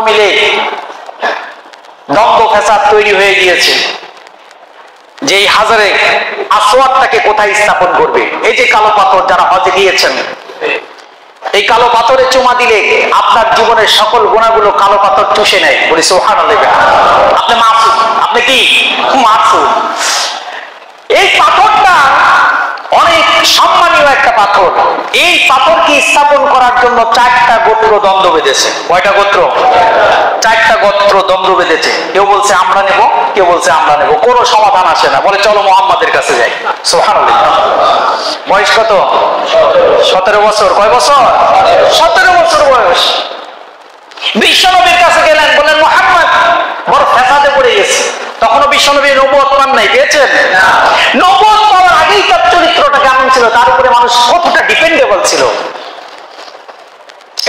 মিলে দ্বন্দ্ব ফ্যাসাদ তৈরি হয়ে গিয়েছে যে এই হাজারে আসওয়াদটাকে কোথায় স্থাপন করবে। এই যে কালো পাথর যারা হজে গিয়েছেন, এই কালো পাথরে চুমা দিলে আপনার জীবনের সকল গুণাগুলো কালো পাথর চুষে নেয়। বলি সুবহানাল্লাহ। আপনি মাসুম, আপনি কি মাসুম। এই পাথরটা অনেক সম্মানীয় একটা পাথর। এই পাথরকে স্থাপন করার জন্য 4টা গোত্র দ্বন্দ্ব বেঁধেছে। কয়টা গোত্র? 4টা গোত্র দ্বন্দ্ব বেঁধেছে। কেউ বলছে আমরা নেব, কেউ বলছে আমরা নেব। কোনো সমাধান আসে না। বলে চলো মুহাম্মাদের কাছে যাই। সুবহানাল্লাহ। বয়স কত? 17 বছর। কয় বছর? 17 বছর বয়স। বিশ্বনবীর কাছে গেলেন, বললেন মুহাম্মদ বড় ফ্যাসাদে পড়ে গেছে। তখনও বিশ্বনবী নবুয়ত পান নাই, পেয়েছেন? নবুয়ত পাওয়ার আগেই তার চরিত্রটা কেমন ছিল, তার উপরে মানুষ কতটা ডিপেন্ডেবল ছিল।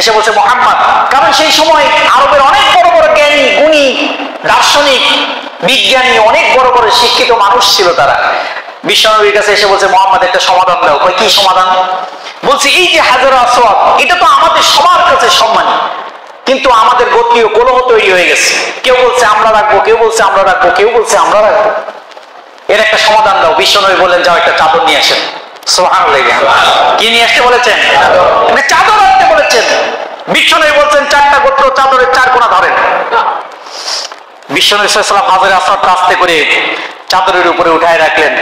এসে বলছে মুহাম্মদ, কারণ সেই সময় আরবের অনেক বড় বড় জ্ঞানী, গুণী, দার্শনিক, বিজ্ঞানী, অনেক বড় বড় শিক্ষিত মানুষ ছিল তারা। বিশ্বনবীর কাছে এসে বলছে মুহাম্মদ একটা সমাধান দাও। কই কি সমাধান? বলছে এই যে হাজার আসওয়াদ, এটা তো আমাদের সবার কাছে সম্মানী, কিন্তু আমাদের গোত্রীয় কলহ তৈরি হয়ে গেছে। কেউ বলছে আমরা রাখবো, কেউ বলছে আমরা রাখবো, কেউ বলছে আমরা রাখবো। এর একটা সমাধান দাও। বিশ্বনবী বললেন যাও একটা চাদর নিয়ে আসেন। সুবহানাল্লাহ। কি নিয়ে আসতে বলেছেন? চাদর আনতে বলেছেন। বিশ্বনবী বলছেন 4টা গোত্র চাদরের 4 কোণা ধরেন। বিশ্বনবী সাল্লাল্লাহু আলাইহি ওয়াসাল্লাম হাজারে আসওয়াদ আস্তে করে চাদরের উপরে উঠায় রাখলেন।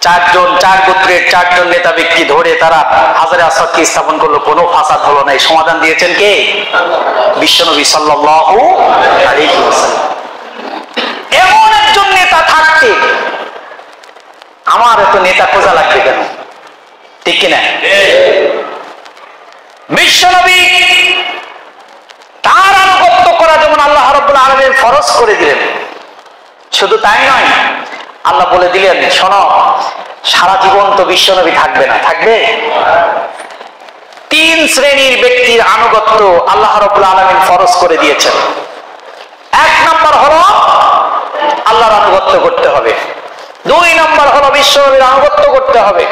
4 গোত্রের 4 জন নেতা ব্যক্তি ধরে তারা হাজারে আসওয়াদকে স্থাপন করলো। কোনো ফাসাদ হলো না। সমাধান দিয়েছেন কে? বিশ্বনবী সাল্লাল্লাহু আলাইহি ওয়াসাল্লাম। এমন একজন নেতা থাকতে আমার এত নেতা খোঁজা লাগবে কেন? ঠিক কিনা? বিশ্বনবী তার আনুগত্য করা যেমন আল্লাহ রাব্বুল আলামিন ফরজ করে দিলেন, শুধু তাই নয়, আল্লাহ বলে দিলেন শোনো সারা জীবন তো বিশ্বনবী থাকবে না, থাকবে 3 শ্রেণীর ব্যক্তির আনুগত্য আল্লাহ রাব্বুল আলামিন ফরজ করে দিয়েছেন। 1 নম্বর হলো আল্লাহর আনুগত্য করতে হবে, 2 নম্বর হলো বিশ্বনবীর আনুগত্য করতে হবে,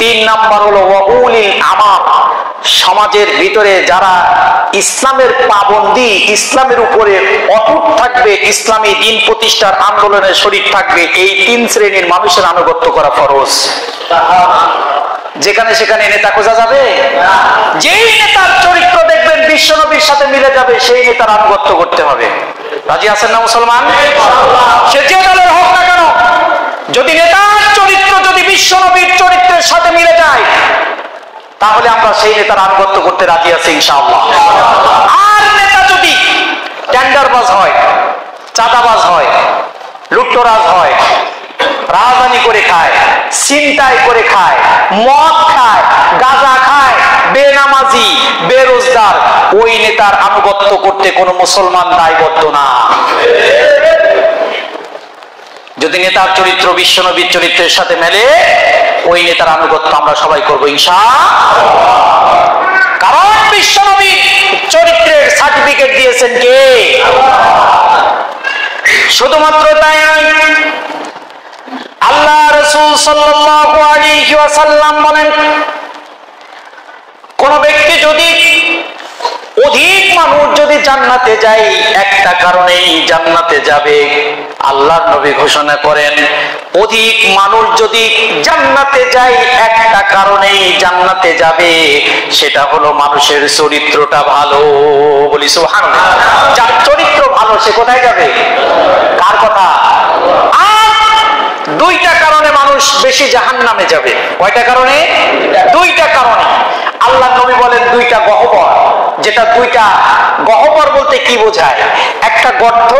3 নম্বর হলো ওয়াউলিল আমর, সমাজের ভিতরে যারা ইসলামের পাবন্দি, ইসলামের উপরে অটুট থাকবে, ইসলামী দিন প্রতিষ্ঠার আন্দোলনে শরীক থাকবে, এই 3 শ্রেণীর মানুষের আনুগত্য করা ফরজ। যেখানে সেখানে নেতা খোঁজা যাবে? যেই নেতার চরিত্র দেখবেন বিশ্বনবীর সাথে মিলে যাবে সেই নেতার আনুগত্য করতে হবে। রাজি আছেন না মুসলমান? সে যে দলের হোক না কেন, যদি নেতার চরিত্র যদি বিশ্বনবীর চরিত্রের সাথে মিলে যায় তাহলে আমরা সেই নেতার আনুগত্য করতে রাজি আছি ইনশাআল্লাহ। আর নেতা যদি টেন্ডারবাজ হয়, চাঁদাবাজ হয়, লুটতরাজ হয়, রাজধানী করে খায়, ছিনতাই করে খায়, মদ খায়, গাঁজা খায়, বেনামাজি, বেরোজগার, ওই নেতার আনুগত্য করতে কোনো মুসলমান দায়বদ্ধ না। যদি নেতার চরিত্র বিশ্বনবীর চরিত্রের সাথে মেলে ওই নেতার আনুগত্য আমরা সবাই করবো ইনশাআল্লাহ। কারণ বিশ্বনবী চরিত্রের সার্টিফিকেট দিয়েছেন কে? শুধুমাত্র তাই নয়, আল্লাহ রাসূল সাল্লাল্লাহু আলাইহি ওয়াসাল্লাম বলেন কোন ব্যক্তি যদি অধিক মানুষ যদি জান্নাতে যায় একটা কারণেই জান্নাতে যাবে, আল্লাহর নবী ঘোষণা করেন অধিক মানুষ যদি জান্নাতে যায় একটা কারণেই জান্নাতে যাবে, সেটা হলো মানুষের চরিত্রটা ভালো। বলি সুবহানাল্লাহ। যার চরিত্র ভালো সে কোথায় যাবে? কার কথা? আর 2টা কারণে মানুষ বেশি জাহান্নামে যাবে। কয়টা কারণে? 2টা কারণে। আল্লাহ নবী বলেন 2টা গহ্বর, যেটা 2টা গহ্বর বলতে কি বোঝায়? একটা গর্ত,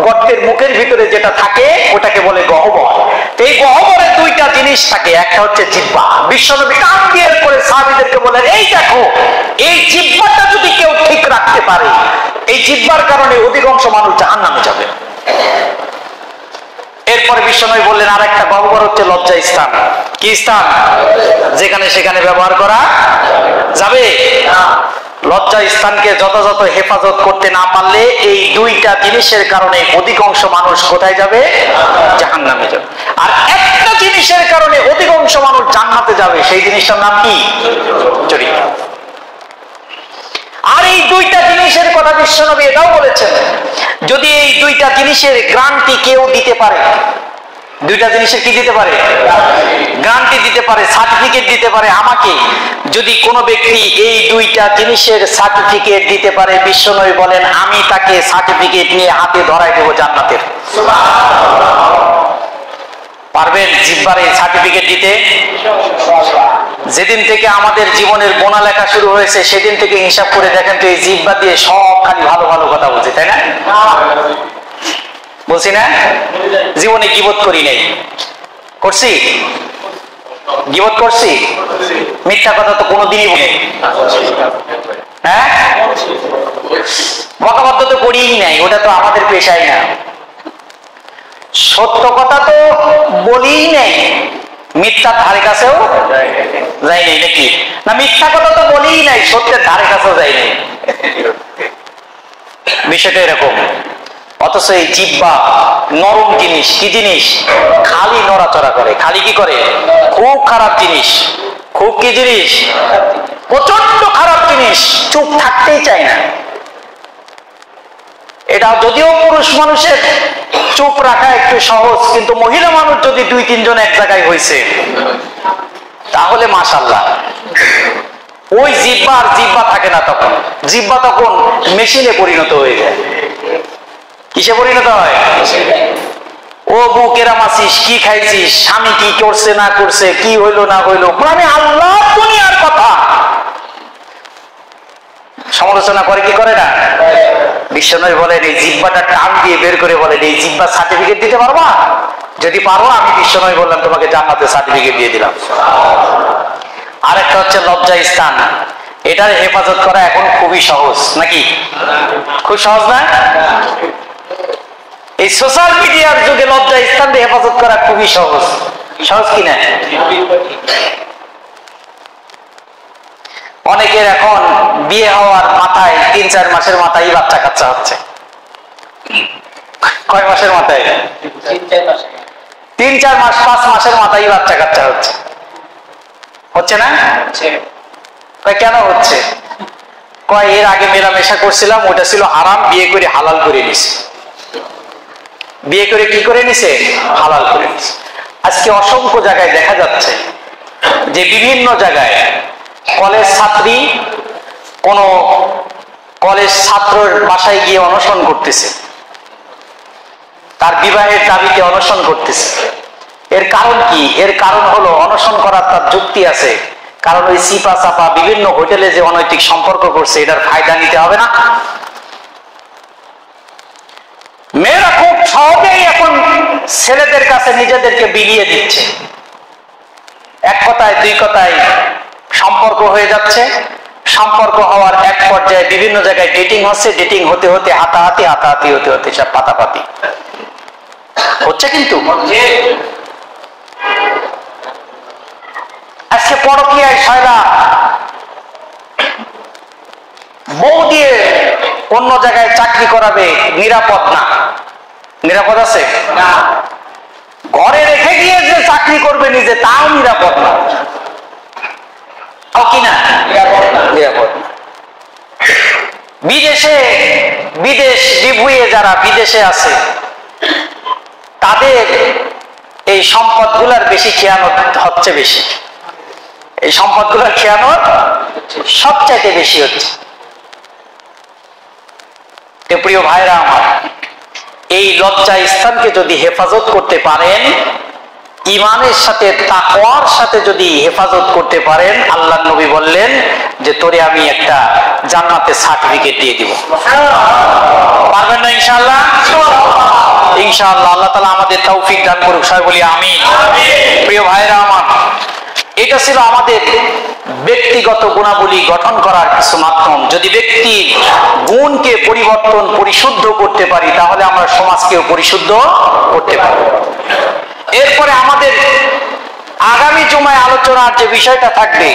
গর্তের মুখের ভিতরে যেটা থাকে ওটাকে বলে গহ্বর। এই গহ্বরে 2টা জিনিস থাকে, একটা হচ্ছে জিহ্বা। বিশ্বনবী কান দিয়ে করে সাহাবীদেরকে বলেন এই দেখো এই জিহ্বাটা যদি কেউ ঠিক রাখতে পারে, এই জিহ্বার কারণে অধিকাংশ মানুষ জাহান্নামে যাবে। এরপরে বিশ্বনবী বললেন আর একটা গহ্বর হচ্ছে লজ্জা স্থান। কি স্থান? যেখানে সেখানে ব্যবহার করা যাবে না। লজ্জা স্থানকে যথাযথ হেফাজত করতে না পারলে এই 2টা জিনিসের কারণে অধিকাংশ মানুষ কোথায় যাবে? জাহান্নামে যাবে। আর একটা জিনিসের কারণে অধিকাংশ মানুষ জান্নাতে যাবে, সেই জিনিসটার নাম কি? চরিত্র। আর এই দুইটা জিনিসের কথা বিশ্বনবী এটাও বলেছেন, যদি এই দুইটা জিনিসের গ্যারান্টি কেউ দিতে পারে, দুইটা জিনিসের কি দিতে পারে? গ্যারান্টি দিতে পারে, সার্টিফিকেট দিতে পারে আমাকে, যদি কোনো ব্যক্তি এই দুইটা জিনিসের সার্টিফিকেট দিতে পারে, বিশ্বনবী বলেন আমি তাকে সার্টিফিকেট নিয়ে হাতে ধরাই দেব জান্নাতের। পারবেন জিহ্বার এই সার্টিফিকেট দিতে? যেদিন থেকে আমাদের জীবনের গোনা লেখা শুরু হয়েছে সেদিন থেকে হিসাব করে দেখেন তো, এই জিহ্বা দিয়ে সব খালি ভালো ভালো কথা বলছে, তাই না? বলছি না? জীবনে গীবত করি নাই, করছি? গীবত করছি? মিথ্যা কথা তো কোনোদিনই বলি, হ্যাঁ বকাবদ্ধ তো করিই নাই, ওটা তো আমাদের পেশাই না। সত্য কথা তো বলিই নাই, মিথ্যার ধারে কাছেও যাই নাই, নাকি না? মিথ্যা কথা তো বলিই নাই, সত্যের ধারে কাছেও যাই নাই, বিষয়টা এরকম। অথচ এই জিহ্বা নরম জিনিস, কি জিনিস? খালি নড়াচড়া করে, খালি কি করে? খুব খারাপ জিনিস, খুব কি জিনিস? প্রচন্ড খারাপ জিনিস, চুপ থাকতেই চায় না। এটা যদিও পুরুষ মানুষের চুপ রাখা একটু সহজ, কিন্তু মহিলা মানুষ যদি 2-3 জন এক জায়গায় হয়েছে তাহলে মাশাআল্লাহ ওই জিহ্বা আর জিহ্বা থাকে না, তখন জিহ্বা তখন মেশিনে পরিণত হয়ে যায়। কিসে পরিণত হয়? ও বউ কেরাম আছিস, কি খাইছিস, স্বামী কি করছে না করছে, কি হইলো না হইলো, মানে আল্লাহ দুনিয়ার কথা সমালোচনা করে, কি করে না? বিশ্বনবী বলেন এই জিহ্বাটা টান দিয়ে বের করে বলেন এই জিহ্বা সার্টিফিকেট দিতে পারবা? যদি পারো আমি বিশ্বনবী বললাম তোমাকে জান্নাতের সার্টিফিকেট দিয়ে দিলাম। আরেকটা হচ্ছে লজ্জা স্থান, এটার হেফাজত করা এখন খুবই সহজ, নাকি? খুব সহজ না? এই সোশ্যাল মিডিয়ার যুগে লজ্জা স্থান দিয়ে হেফাজত করা খুবই সহজ, সহজ কিনা? অনেকের এখন বিয়ে হওয়ার মাথায় 3-4 মাসের মাথায় বাচ্চা কাচ্চা হচ্ছে। কয় মাসের মাথায়? 3-4 মাস 5 মাসের মাথায় বাচ্চা কাচ্চা হচ্ছে, হচ্ছে না? কেন হচ্ছে? কয় এর আগে মেলামেশা করছিলাম, ওটা ছিল হারাম, বিয়ে করে হালাল করে নিছে। বিয়ে করে কি করে নিছে? হালাল করে নিছে। আজকে অসংখ্য জায়গায় দেখা যাচ্ছে যে বিভিন্ন জায়গায় কলেজ ছাত্রী কোন কলেজ ছাত্রের বাসায় গিয়ে অনশন করতেছে, তার বিবাহের দাবিতে অনশন করতেছে। এর কারণ কি? এর কারণ হলো অনশন করার তার যুক্তি আছে, কারণ ওই সিপা চাপা বিভিন্ন হোটেলে যে অনৈতিক সম্পর্ক করছে এটার ফায়দা নিতে হবে না। মেয়েরা খুব সহজেই এখন ছেলেদের কাছে নিজেদেরকে বিলিয়ে দিচ্ছে, এক কথায় 2 কথায় সম্পর্ক হয়ে যাচ্ছে। সম্পর্ক হওয়ার এক পর্যায়ে বিভিন্ন জায়গায় ডেটিং হচ্ছে, ডেটিং হতে হতে হাতাহাতি, হাতাহাতি হতে হতে সব পাতাপাতি হচ্ছে। কিন্তু আজকে পরকীয়ায় শয়লা বউ দিয়ে অন্য জায়গায় চাকরি করাবে, নিরাপদ না? নিরাপদ আছে না? ঘরে রেখে গিয়ে যে চাকরি করবে নিজে, তাও নিরাপদ না, তাও কি না? নিরাপদ না। বিদেশ বিভুঁইয়ে যারা বিদেশে আছে তাদের এই সম্পদগুলার বেশি খেয়ানত হচ্ছে, বেশি এই সম্পদগুলার খেয়ানত সবচাইতে বেশি হচ্ছে। প্রিয় ভাইরা আমার, এই লজ্জা স্থানকে যদি হেফাজত করতে পারেন, ইমানের সাথে তাকওয়ার সাথে যদি হেফাজত করতে পারেন, আল্লাহ নবী বললেন যে তোরে আমি একটা জান্নাতের সার্টিফিকেট দিয়ে দিব। পারবেন না ইনশাআল্লাহ? ইনশাআল্লাহ আল্লাহ তাআলা আমাদের তৌফিক দান করুক, সবাই বলি আমিন। প্রিয় ভাইরা আমার, এটা ছিল আমাদের ব্যক্তিগত গুণাবলী গঠন করার কিছু মাধ্যম। যদি ব্যক্তির গুণকে পরিশুদ্ধ করতে পারি তাহলে আমরা সমাজকেও পরিশুদ্ধ করতে পারি। এরপরে আমাদের আগামী জুমায় আলোচনার যে বিষয়টা থাকবে